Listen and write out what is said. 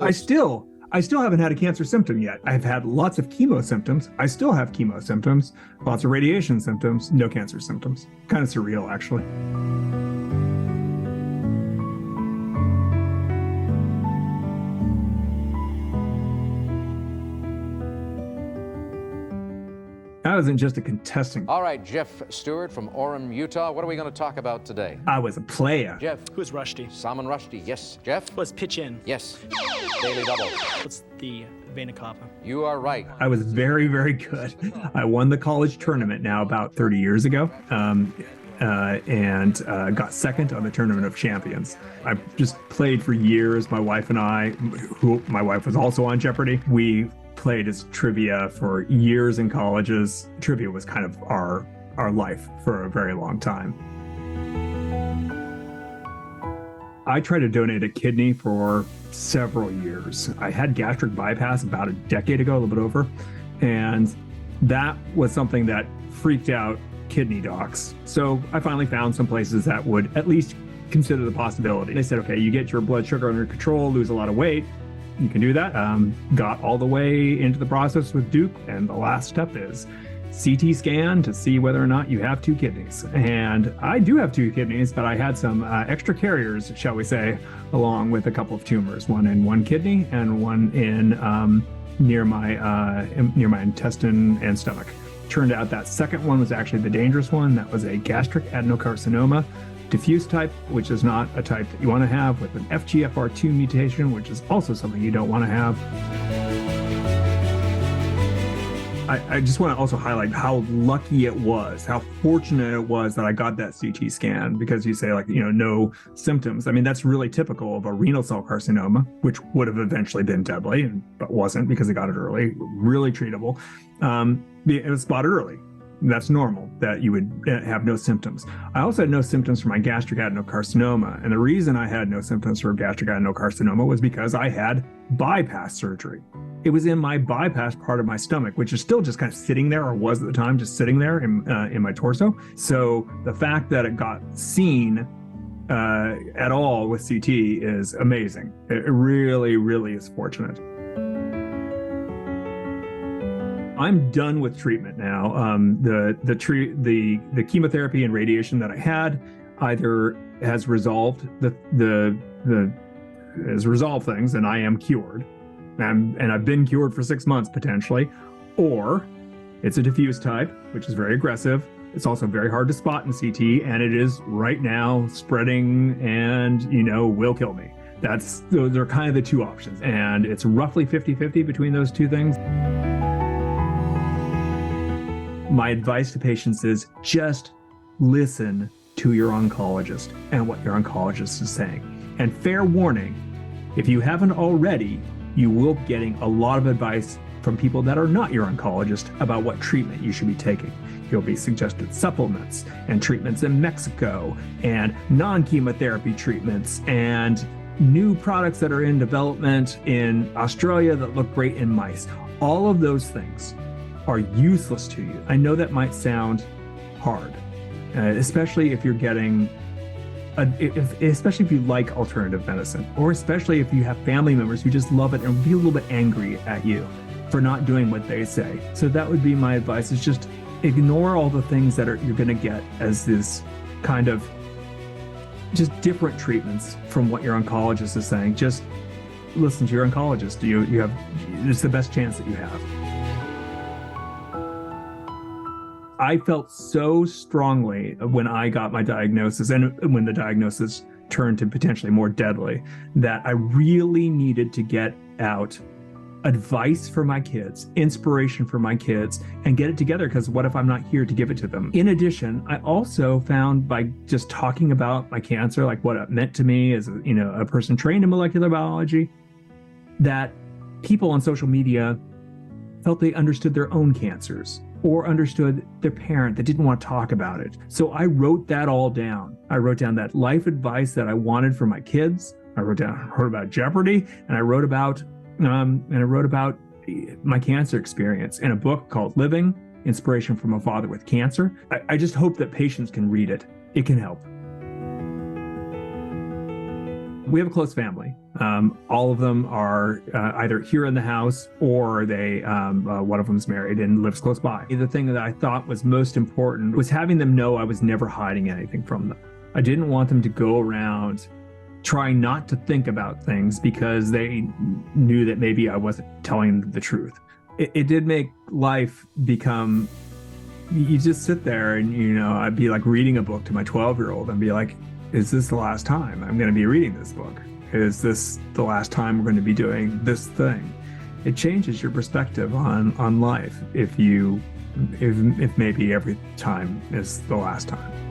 I still haven't had a cancer symptom yet. I've had lots of chemo symptoms. I still have chemo symptoms, lots of radiation symptoms, no cancer symptoms. Kind of surreal, actually. I wasn't just a contestant. All right, Jeff Stewart from Orem, Utah. What are we going to talk about today? I was a player. Jeff. Who's Rushdie? Salman Rushdie. Yes. Jeff? What's pitch in? Yes. Daily double. What's the vena cava? You are right. I was very, very good. I won the college tournament now about 30 years ago. And got second on the Tournament of Champions. I just played for years. My wife and I, my wife was also on Jeopardy. We played as trivia for years in colleges. Trivia was kind of our life for a very long time. I tried to donate a kidney for several years. I had gastric bypass about a decade ago, a little bit over, and that was something that freaked out kidney docs. So I finally found some places that would at least consider the possibility. They said, okay, you get your blood sugar under control, lose a lot of weight, you can do that. Got all the way into the process with Duke, and the last step is CT scan to see whether or not you have two kidneys. And I do have two kidneys, but I had some extra carriers, shall we say, along with a couple of tumors, one in one kidney and one in near my intestine and stomach. Turned out that second one was actually the dangerous one. That was a gastric adenocarcinoma, diffuse type, which is not a type that you want to have, with an FGFR2 mutation, which is also something you don't want to have. I just want to also highlight how lucky it was, how fortunate it was that I got that CT scan, because you say, like, no symptoms. I mean, that's really typical of a renal cell carcinoma, which would have eventually been deadly, but wasn't because I got it early, really treatable. It was spotted early. That's normal that you would have no symptoms. I also had no symptoms for my gastric adenocarcinoma. And the reason I had no symptoms for gastric adenocarcinoma was because I had bypass surgery. It was in my bypass part of my stomach, which is still just kind of sitting there, or was at the time just sitting there in my torso. So the fact that it got seen at all with CT is amazing. It really, really is fortunate. I'm done with treatment now. The chemotherapy and radiation that I had either has resolved has resolved things, and I am cured, and I've been cured for 6 months potentially, or it's a diffuse type, which is very aggressive. It's also very hard to spot in CT, and it is right now spreading and will kill me. Those are kind of the two options, and it's roughly 50-50 between those two things. My advice to patients is just listen to your oncologist and what your oncologist is saying. And fair warning, if you haven't already, you will be getting a lot of advice from people that are not your oncologist about what treatment you should be taking. You'll be suggested supplements and treatments in Mexico and non-chemotherapy treatments and new products that are in development in Australia that look great in mice. All of those things are useless to you. I know that might sound hard, especially if you're getting, especially if you like alternative medicine, or especially if you have family members who just love it and be a little bit angry at you for not doing what they say. So that would be my advice, is just ignore all the things that you're gonna get as this kind of just different treatments from what your oncologist is saying. Just listen to your oncologist. It's the best chance that you have. I felt so strongly when I got my diagnosis, and when the diagnosis turned to potentially more deadly, that I really needed to get out advice for my kids, inspiration for my kids, and get it together, because what if I'm not here to give it to them? In addition, I also found, by just talking about my cancer, like what it meant to me as a person trained in molecular biology, that people on social media felt they understood their own cancers, or understood their parent that didn't want to talk about it. So I wrote that all down. I wrote down that life advice that I wanted for my kids. I wrote about Jeopardy, and I wrote about my cancer experience in a book called Living: Inspiration from a Father with Cancer. I just hope that patients can read it. It can help. We have a close family. All of them are either here in the house or they, one of them's married and lives close by. The thing that I thought was most important was having them know I was never hiding anything from them. I didn't want them to go around trying not to think about things because they knew that maybe I wasn't telling the truth. It did make life become, you just sit there and, I'd be like reading a book to my 12-year-old and be like, is this the last time I'm going to be reading this book? Is this the last time we're going to be doing this thing? It changes your perspective on life if maybe every time is the last time.